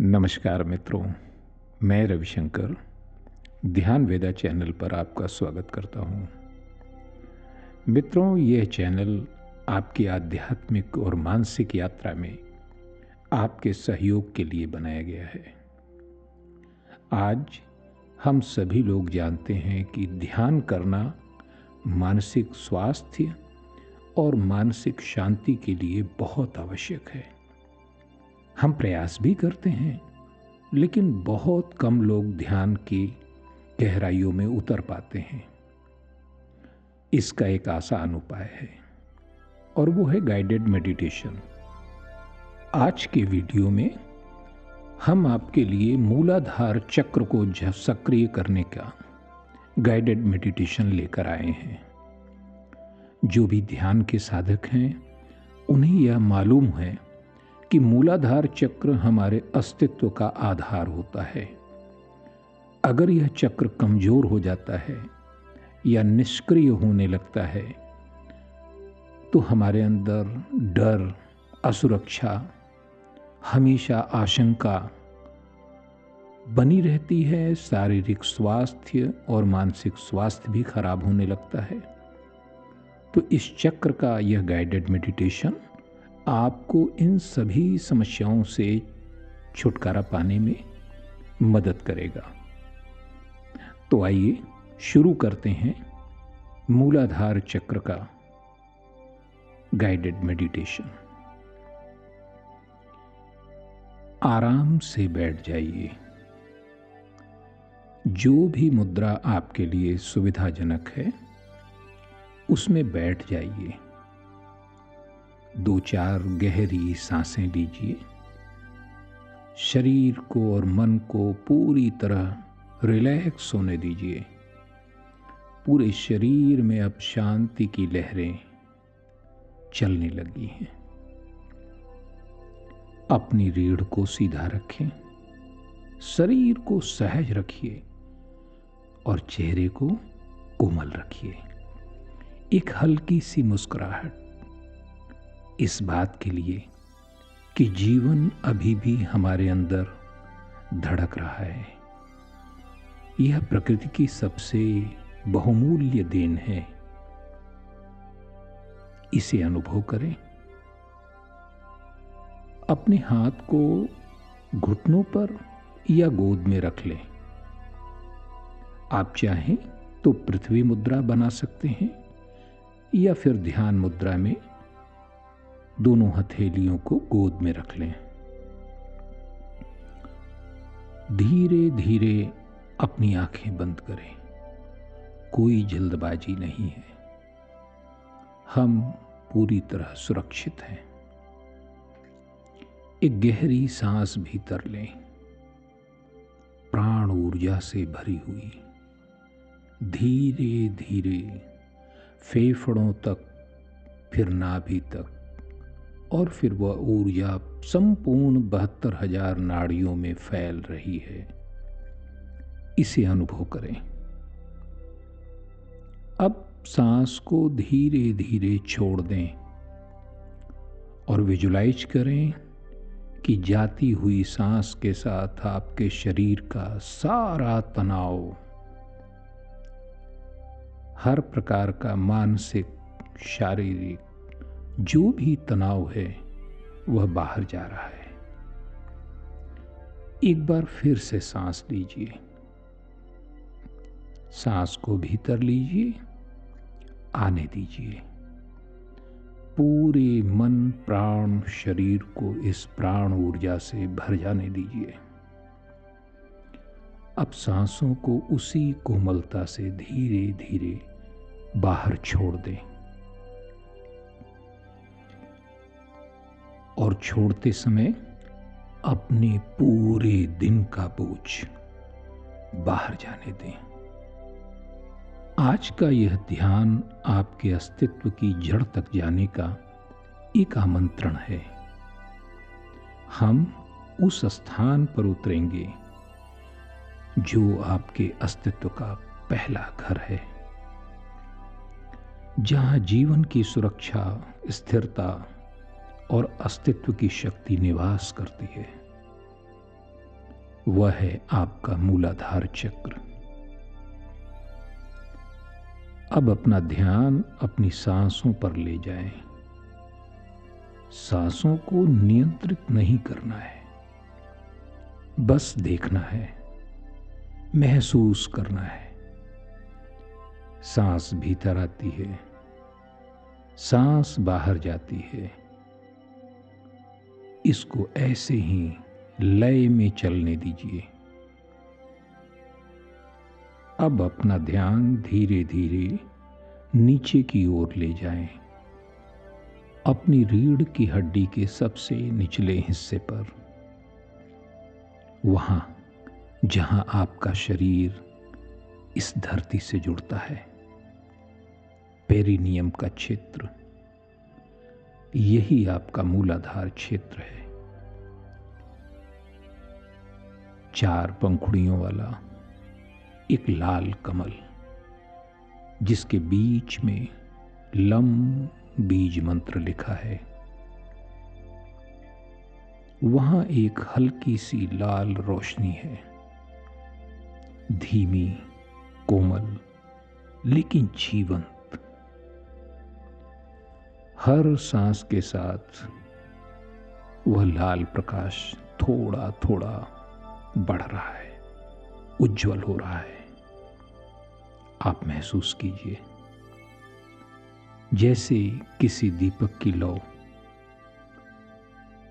नमस्कार मित्रों, मैं रविशंकर ध्यान वेदा चैनल पर आपका स्वागत करता हूँ। मित्रों, यह चैनल आपकी आध्यात्मिक और मानसिक यात्रा में आपके सहयोग के लिए बनाया गया है। आज हम सभी लोग जानते हैं कि ध्यान करना मानसिक स्वास्थ्य और मानसिक शांति के लिए बहुत आवश्यक है। हम प्रयास भी करते हैं, लेकिन बहुत कम लोग ध्यान की गहराइयों में उतर पाते हैं। इसका एक आसान उपाय है और वो है गाइडेड मेडिटेशन। आज के वीडियो में हम आपके लिए मूलाधार चक्र को सक्रिय करने का गाइडेड मेडिटेशन लेकर आए हैं। जो भी ध्यान के साधक हैं, उन्हें यह मालूम है कि मूलाधार चक्र हमारे अस्तित्व का आधार होता है। अगर यह चक्र कमजोर हो जाता है या निष्क्रिय होने लगता है तो हमारे अंदर डर, असुरक्षा, हमेशा आशंका बनी रहती है। शारीरिक स्वास्थ्य और मानसिक स्वास्थ्य भी खराब होने लगता है। तो इस चक्र का यह गाइडेड मेडिटेशन आपको इन सभी समस्याओं से छुटकारा पाने में मदद करेगा। तो आइए शुरू करते हैं मूलाधार चक्र का गाइडेड मेडिटेशन। आराम से बैठ जाइए। जो भी मुद्रा आपके लिए सुविधाजनक है, उसमें बैठ जाइए। 2-4 गहरी सांसें लीजिए। शरीर को और मन को पूरी तरह रिलैक्स होने दीजिए। पूरे शरीर में अब शांति की लहरें चलने लगी हैं। अपनी रीढ़ को सीधा रखें, शरीर को सहज रखिए और चेहरे को कोमल रखिए। एक हल्की सी मुस्कुराहट इस बात के लिए कि जीवन अभी भी हमारे अंदर धड़क रहा है। यह प्रकृति की सबसे बहुमूल्य देन है। इसे अनुभव करें। अपने हाथ को घुटनों पर या गोद में रख लें। आप चाहें तो पृथ्वी मुद्रा बना सकते हैं या फिर ध्यान मुद्रा में दोनों हथेलियों को गोद में रख लें। धीरे धीरे अपनी आंखें बंद करें। कोई जल्दबाजी नहीं है। हम पूरी तरह सुरक्षित हैं। एक गहरी सांस भीतर लें, प्राण ऊर्जा से भरी हुई। धीरे धीरे फेफड़ों तक, फिर नाभि तक, और फिर वह ऊर्जा संपूर्ण 72,000 नाड़ियों में फैल रही है। इसे अनुभव करें। अब सांस को धीरे धीरे छोड़ दें और विजुलाइज करें कि जाती हुई सांस के साथ आपके शरीर का सारा तनाव, हर प्रकार का मानसिक, शारीरिक जो भी तनाव है, वह बाहर जा रहा है। एक बार फिर से सांस लीजिए। सांस को भीतर लीजिए, आने दीजिए। पूरे मन, प्राण, शरीर को इस प्राण ऊर्जा से भर जाने दीजिए। अब सांसों को उसी कोमलता से धीरे धीरे बाहर छोड़ दें और छोड़ते समय अपने पूरे दिन का बोझ बाहर जाने दें। आज का यह ध्यान आपके अस्तित्व की जड़ तक जाने का एक आमंत्रण है। हम उस स्थान पर उतरेंगे जो आपके अस्तित्व का पहला घर है, जहां जीवन की सुरक्षा, स्थिरता और अस्तित्व की शक्ति निवास करती है। वह है आपका मूलाधार चक्र। अब अपना ध्यान अपनी सांसों पर ले जाएं। सांसों को नियंत्रित नहीं करना है, बस देखना है, महसूस करना है। सांस भीतर आती है, सांस बाहर जाती है। इसको ऐसे ही लय में चलने दीजिए। अब अपना ध्यान धीरे धीरे नीचे की ओर ले जाएं, अपनी रीढ़ की हड्डी के सबसे निचले हिस्से पर, वहां जहां आपका शरीर इस धरती से जुड़ता है। पेरिनियम का क्षेत्र, यही आपका मूलाधार क्षेत्र है। 4 पंखुड़ियों वाला एक लाल कमल, जिसके बीच में लम बीज मंत्र लिखा है। वहां एक हल्की सी लाल रोशनी है, धीमी, कोमल, लेकिन जीवंत। हर सांस के साथ वह लाल प्रकाश थोड़ा थोड़ा बढ़ रहा है, उज्जवल हो रहा है। आप महसूस कीजिए जैसे किसी दीपक की लौ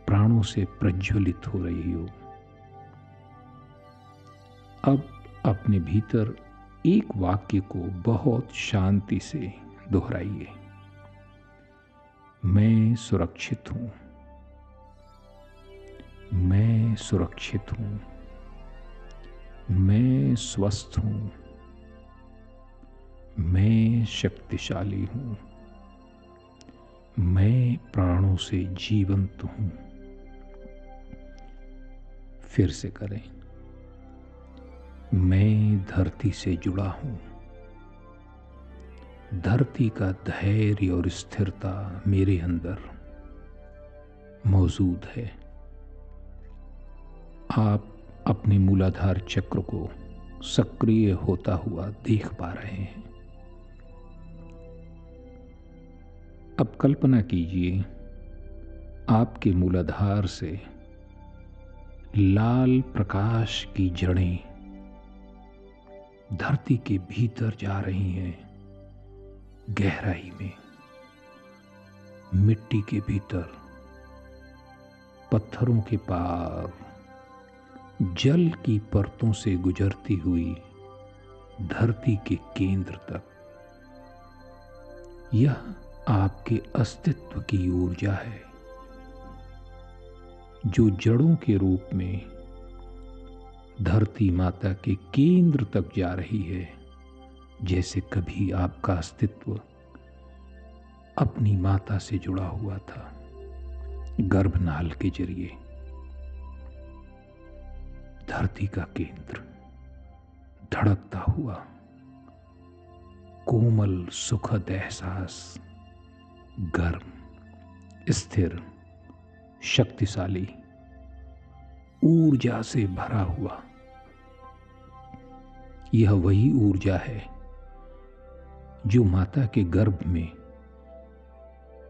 प्राणों से प्रज्वलित हो रही हो। अब अपने भीतर एक वाक्य को बहुत शांति से दोहराइए। मैं सुरक्षित हूं, मैं सुरक्षित हूं, मैं स्वस्थ हूं, मैं शक्तिशाली हूं, मैं प्राणों से जीवंत हूं। फिर से करें। मैं धरती से जुड़ा हूं। धरती का धैर्य और स्थिरता मेरे अंदर मौजूद है। आप अपने मूलाधार चक्र को सक्रिय होता हुआ देख पा रहे हैं। अब कल्पना कीजिए आपके मूलाधार से लाल प्रकाश की जड़ें धरती के भीतर जा रही हैं, गहराई में, मिट्टी के भीतर, पत्थरों के पार, जल की परतों से गुजरती हुई धरती के केंद्र तक। यह आपके अस्तित्व की ऊर्जा है, जो जड़ों के रूप में धरती माता के केंद्र तक जा रही है, जैसे कभी आपका अस्तित्व अपनी माता से जुड़ा हुआ था, गर्भनाल के जरिए। धरती का केंद्र धड़कता हुआ, कोमल सुखद एहसास, गर्म, स्थिर, शक्तिशाली, ऊर्जा से भरा हुआ। यह वही ऊर्जा है जो माता के गर्भ में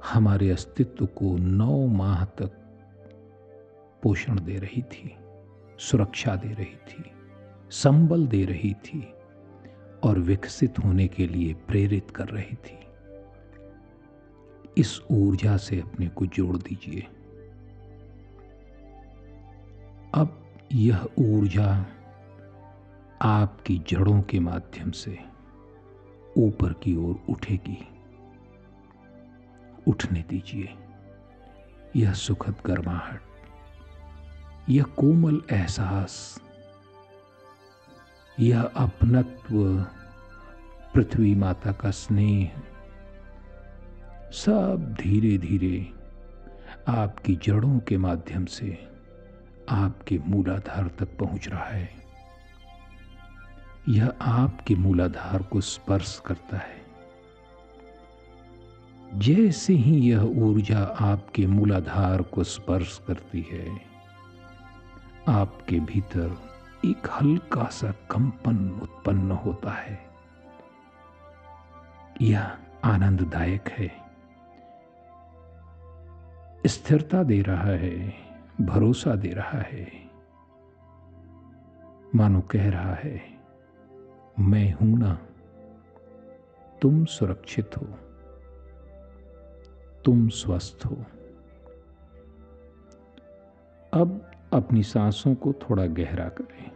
हमारे अस्तित्व को 9 माह तक पोषण दे रही थी, सुरक्षा दे रही थी, संबल दे रही थी और विकसित होने के लिए प्रेरित कर रही थी। इस ऊर्जा से अपने को जोड़ दीजिए। अब यह ऊर्जा आपकी जड़ों के माध्यम से ऊपर की ओर उठेगी। उठने दीजिए। यह सुखद गर्माहट, यह कोमल एहसास, यह अपनत्व, पृथ्वी माता का स्नेह, सब धीरे धीरे आपकी जड़ों के माध्यम से आपके मूलाधार तक पहुंच रहा है। यह आपके मूलाधार को स्पर्श करता है। जैसे ही यह ऊर्जा आपके मूलाधार को स्पर्श करती है, आपके भीतर एक हल्का सा कंपन उत्पन्न होता है। यह आनंददायक है, स्थिरता दे रहा है, भरोसा दे रहा है। मानो कह रहा है, मैं हूं ना, तुम सुरक्षित हो, तुम स्वस्थ हो। अब अपनी सांसों को थोड़ा गहरा करें।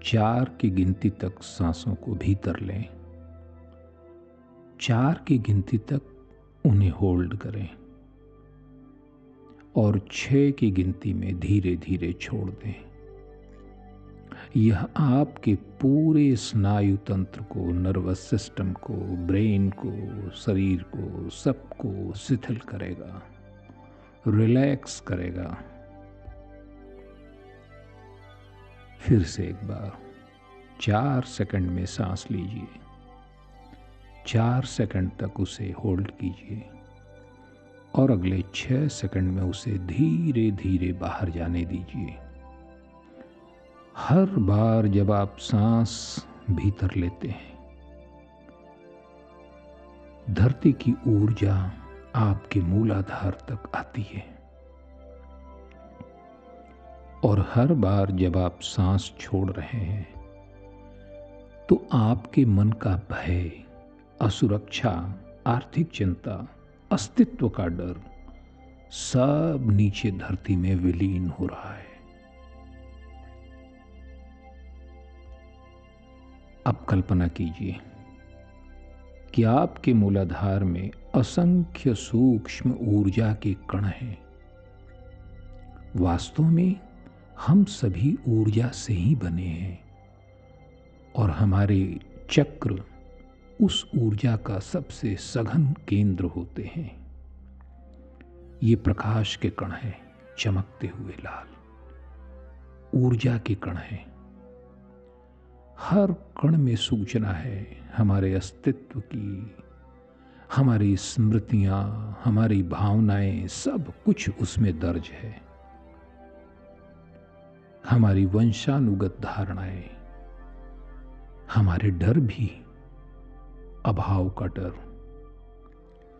4 की गिनती तक सांसों को भीतर लें। 4 की गिनती तक उन्हें होल्ड करें और 6 की गिनती में धीरे धीरे छोड़ दें। यह आपके पूरे स्नायु तंत्र को, नर्वस सिस्टम को, ब्रेन को, शरीर को, सबको शिथिल करेगा, रिलैक्स करेगा। फिर से एक बार 4 सेकंड में सांस लीजिए। 4 सेकंड तक उसे होल्ड कीजिए और अगले 6 सेकंड में उसे धीरे धीरे बाहर जाने दीजिए। हर बार जब आप सांस भीतर लेते हैं, धरती की ऊर्जा आपके मूलाधार तक आती है और हर बार जब आप सांस छोड़ रहे हैं तो आपके मन का भय, असुरक्षा, आर्थिक चिंता, अस्तित्व का डर सब नीचे धरती में विलीन हो रहा है। अब कल्पना कीजिए कि आपके मूलाधार में असंख्य सूक्ष्म ऊर्जा के कण हैं। वास्तव में हम सभी ऊर्जा से ही बने हैं और हमारे चक्र उस ऊर्जा का सबसे सघन केंद्र होते हैं। ये प्रकाश के कण हैं, चमकते हुए लाल, ऊर्जा के कण हैं। हर कण में सूचना है हमारे अस्तित्व की, हमारी स्मृतियां, हमारी भावनाएं, सब कुछ उसमें दर्ज है। हमारी वंशानुगत धारणाएं, हमारे डर भी, अभाव का डर,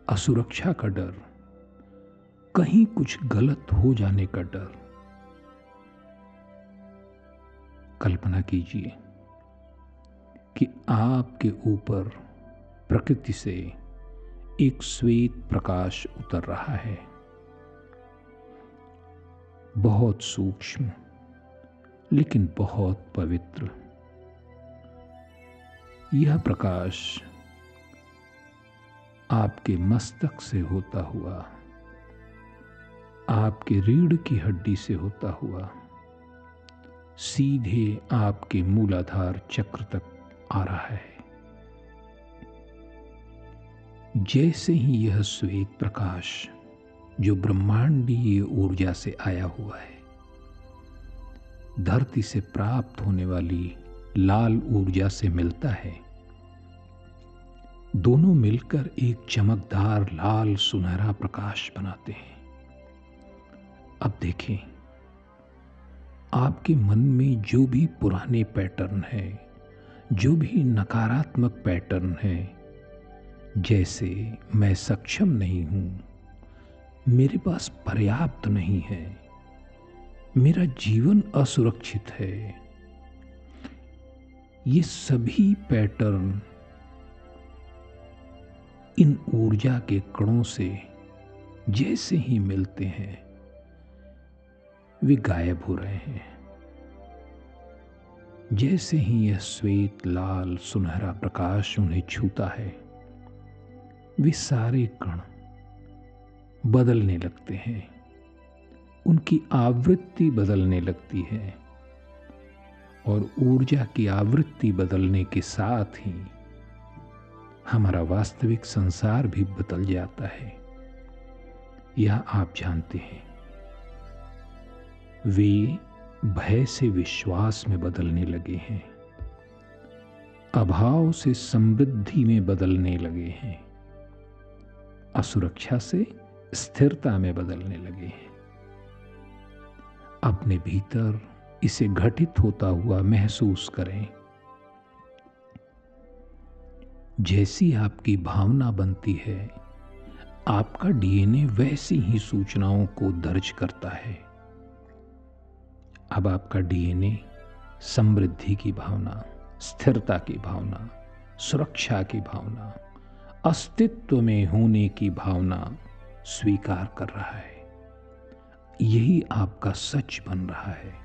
असुरक्षा का डर, कहीं कुछ गलत हो जाने का डर। कल्पना कीजिए कि आपके ऊपर प्रकृति से एक श्वेत प्रकाश उतर रहा है, बहुत सूक्ष्म लेकिन बहुत पवित्र। यह प्रकाश आपके मस्तक से होता हुआ, आपके रीढ़ की हड्डी से होता हुआ सीधे आपके मूलाधार चक्र तक आ रहा है। जैसे ही यह श्वेत प्रकाश, जो ब्रह्मांडीय ऊर्जा से आया हुआ है, धरती से प्राप्त होने वाली लाल ऊर्जा से मिलता है, दोनों मिलकर एक चमकदार लाल सुनहरा प्रकाश बनाते हैं। अब देखें, आपके मन में जो भी पुराने पैटर्न है, जो भी नकारात्मक पैटर्न है, जैसे मैं सक्षम नहीं हूं, मेरे पास पर्याप्त नहीं है, मेरा जीवन असुरक्षित है, ये सभी पैटर्न इन ऊर्जा के कणों से जैसे ही मिलते हैं वे गायब हो रहे हैं। जैसे ही यह श्वेत लाल सुनहरा प्रकाश उन्हें छूता है, वे सारे कण बदलने लगते हैं, उनकी आवृत्ति बदलने लगती है और ऊर्जा की आवृत्ति बदलने के साथ ही हमारा वास्तविक संसार भी बदल जाता है। यह आप जानते हैं। वे भय से विश्वास में बदलने लगे हैं, अभाव से समृद्धि में बदलने लगे हैं, असुरक्षा से स्थिरता में बदलने लगे हैं। अपने भीतर इसे घटित होता हुआ महसूस करें। जैसी आपकी भावना बनती है, आपका डीएनए वैसी ही सूचनाओं को दर्ज करता है। अब आपका डीएनए समृद्धि की भावना, स्थिरता की भावना, सुरक्षा की भावना, अस्तित्व में होने की भावना स्वीकार कर रहा है। यही आपका सच बन रहा है।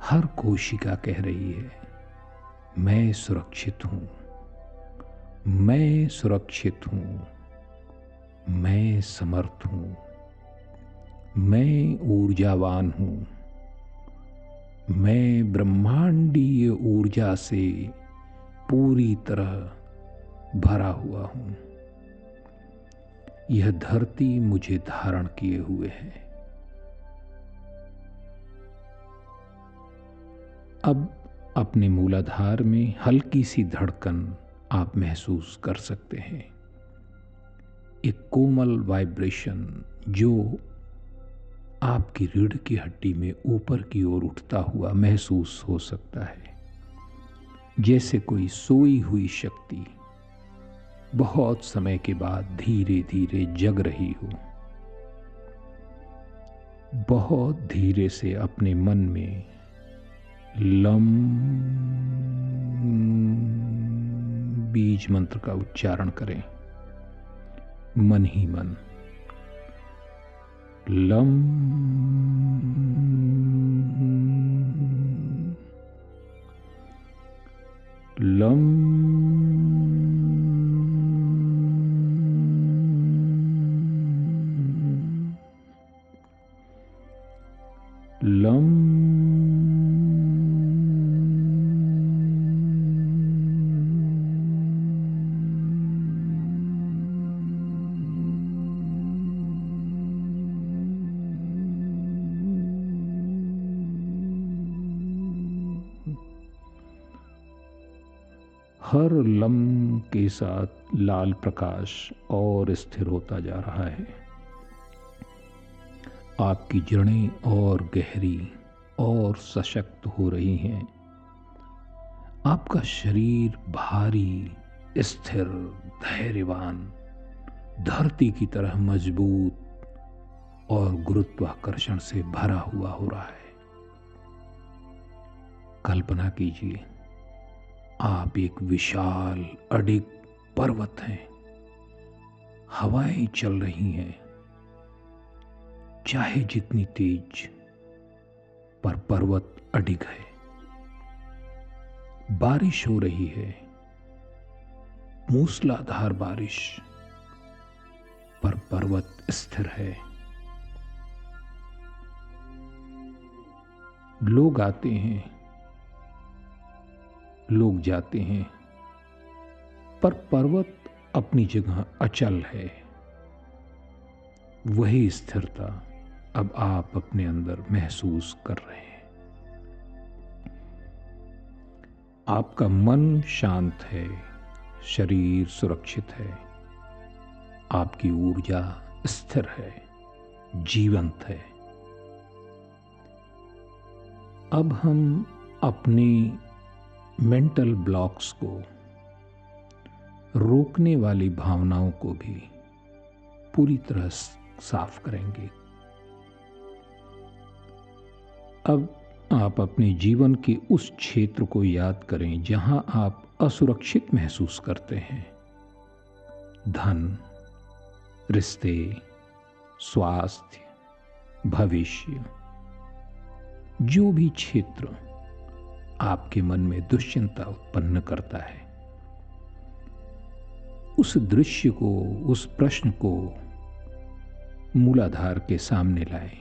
हर कोशिका कह रही है, मैं सुरक्षित हूं, मैं सुरक्षित हूं, मैं समर्थ हूं, मैं ऊर्जावान हूं, मैं ब्रह्मांडीय ऊर्जा से पूरी तरह भरा हुआ हूं। यह धरती मुझे धारण किए हुए है। अब अपने मूलाधार में हल्की सी धड़कन आप महसूस कर सकते हैं। एक कोमल वाइब्रेशन जो आपकी रीढ़ की हड्डी में ऊपर की ओर उठता हुआ महसूस हो सकता है, जैसे कोई सोई हुई शक्ति बहुत समय के बाद धीरे धीरे जग रही हो। बहुत धीरे से अपने मन में लम बीज मंत्र का उच्चारण करें, मन ही मन। लम लम लम हर लम के साथ लाल प्रकाश और स्थिर होता जा रहा है। आपकी जड़ें और गहरी और सशक्त हो रही हैं। आपका शरीर भारी, स्थिर, धैर्यवान, धरती की तरह मजबूत और गुरुत्वाकर्षण से भरा हुआ हो रहा है। कल्पना कीजिए, आप एक विशाल अडिग पर्वत हैं। हवाएं चल रही हैं, चाहे जितनी तेज, पर पर्वत अडिग है। बारिश हो रही है, मूसलाधार बारिश, पर पर्वत स्थिर है। लोग आते हैं, लोग जाते हैं, पर पर्वत अपनी जगह अचल है। वही स्थिरता अब आप अपने अंदर महसूस कर रहे हैं। आपका मन शांत है, शरीर सुरक्षित है, आपकी ऊर्जा स्थिर है, जीवंत है। अब हम अपनी मेंटल ब्लॉक्स को, रोकने वाली भावनाओं को भी पूरी तरह साफ करेंगे। अब आप अपने जीवन के उस क्षेत्र को याद करें जहां आप असुरक्षित महसूस करते हैं। धन, रिश्ते, स्वास्थ्य, भविष्य, जो भी क्षेत्र आपके मन में दुश्चिंता उत्पन्न करता है, उस दृश्य को, उस प्रश्न को मूलाधार के सामने लाएं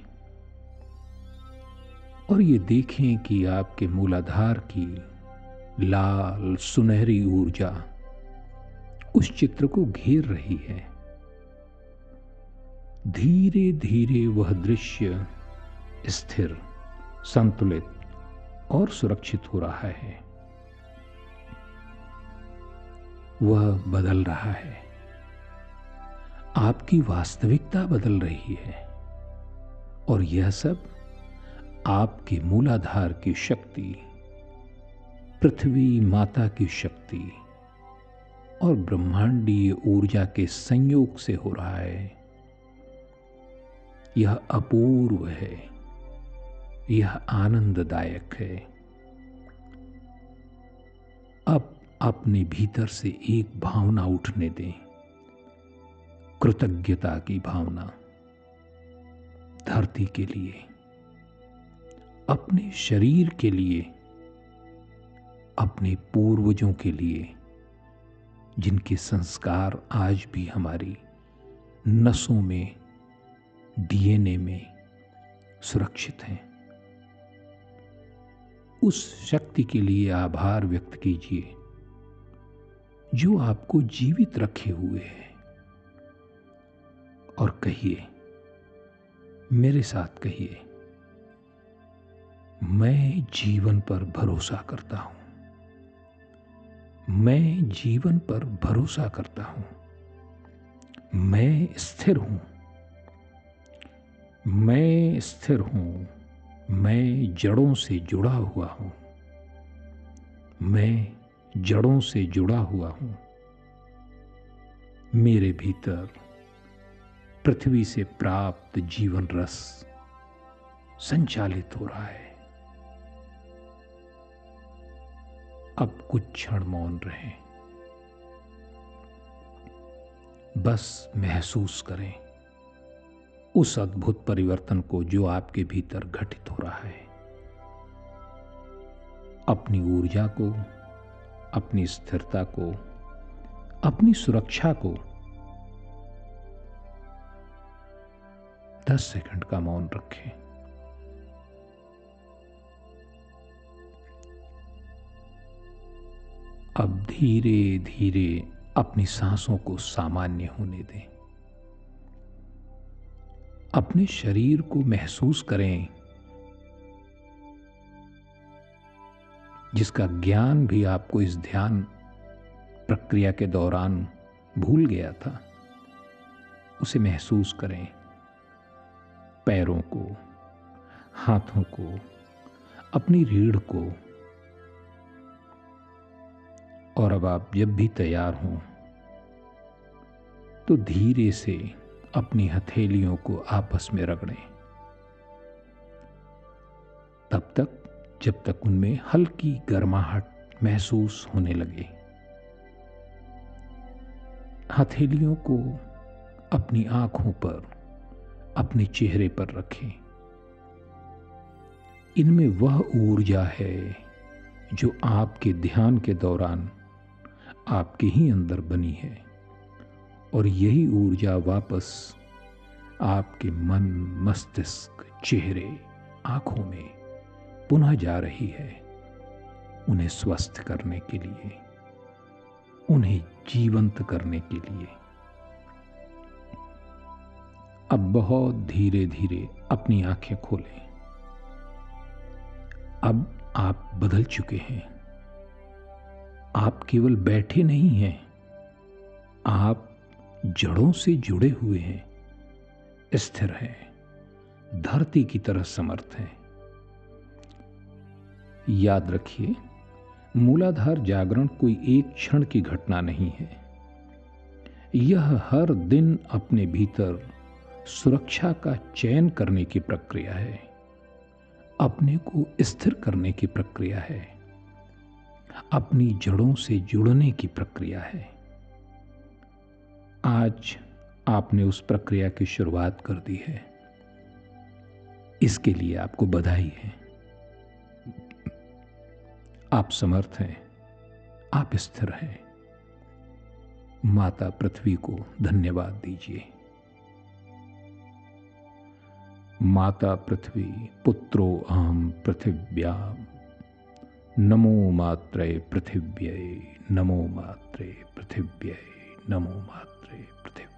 और ये देखें कि आपके मूलाधार की लाल सुनहरी ऊर्जा उस चित्र को घेर रही है। धीरे धीरे वह दृश्य स्थिर, संतुलित और सुरक्षित हो रहा है। वह बदल रहा है। आपकी वास्तविकता बदल रही है और यह सब आपके मूलाधार की शक्ति, पृथ्वी माता की शक्ति और ब्रह्मांडीय ऊर्जा के संयोग से हो रहा है। यह अपूर्व है, यह आनंददायक है। अब अपने भीतर से एक भावना उठने दें, कृतज्ञता की भावना, धरती के लिए, अपने शरीर के लिए, अपने पूर्वजों के लिए, जिनके संस्कार आज भी हमारी नसों में, डीएनए में सुरक्षित हैं। उस शक्ति के लिए आभार व्यक्त कीजिए जो आपको जीवित रखे हुए है, और कहिए, मेरे साथ कहिए, मैं जीवन पर भरोसा करता हूं। मैं जीवन पर भरोसा करता हूं। मैं स्थिर हूं। मैं स्थिर हूं। मैं जड़ों से जुड़ा हुआ हूं। मैं जड़ों से जुड़ा हुआ हूं। मेरे भीतर पृथ्वी से प्राप्त जीवन रस संचालित हो रहा है। अब कुछ क्षण मौन रहें, बस महसूस करें उस अद्भुत परिवर्तन को जो आपके भीतर घटित हो रहा है। अपनी ऊर्जा को, अपनी स्थिरता को, अपनी सुरक्षा को 10 सेकंड का मौन रखें। अब धीरे धीरे अपनी सांसों को सामान्य होने दें। अपने शरीर को महसूस करें, जिसका ज्ञान भी आपको इस ध्यान प्रक्रिया के दौरान भूल गया था। उसे महसूस करें, पैरों को, हाथों को, अपनी रीढ़ को। और अब आप जब भी तैयार हों तो धीरे से अपनी हथेलियों को आपस में रगड़ें, तब तक जब तक उनमें हल्की गर्माहट महसूस होने लगे। हथेलियों को अपनी आंखों पर, अपने चेहरे पर रखें। इनमें वह ऊर्जा है जो आपके ध्यान के दौरान आपके ही अंदर बनी है, और यही ऊर्जा वापस आपके मन, मस्तिष्क, चेहरे, आंखों में पुनः जा रही है, उन्हें स्वस्थ करने के लिए, उन्हें जीवंत करने के लिए। अब बहुत धीरे धीरे अपनी आंखें खोलें। अब आप बदल चुके हैं। आप केवल बैठे नहीं हैं, आप जड़ों से जुड़े हुए हैं, स्थिर हैं, धरती की तरह समर्थ हैं। याद रखिए, मूलाधार जागरण कोई एक क्षण की घटना नहीं है। यह हर दिन अपने भीतर सुरक्षा का चयन करने की प्रक्रिया है, अपने को स्थिर करने की प्रक्रिया है, अपनी जड़ों से जुड़ने की प्रक्रिया है। आज आपने उस प्रक्रिया की शुरुआत कर दी है। इसके लिए आपको बधाई है। आप समर्थ हैं, आप स्थिर हैं। माता पृथ्वी को धन्यवाद दीजिए। माता पृथ्वी पुत्रो अहम पृथिव्याम, नमो मात्रे पृथिव्यै, नमो मात्रे पृथिव्यै, नमो मात्रे पृथिव्यै।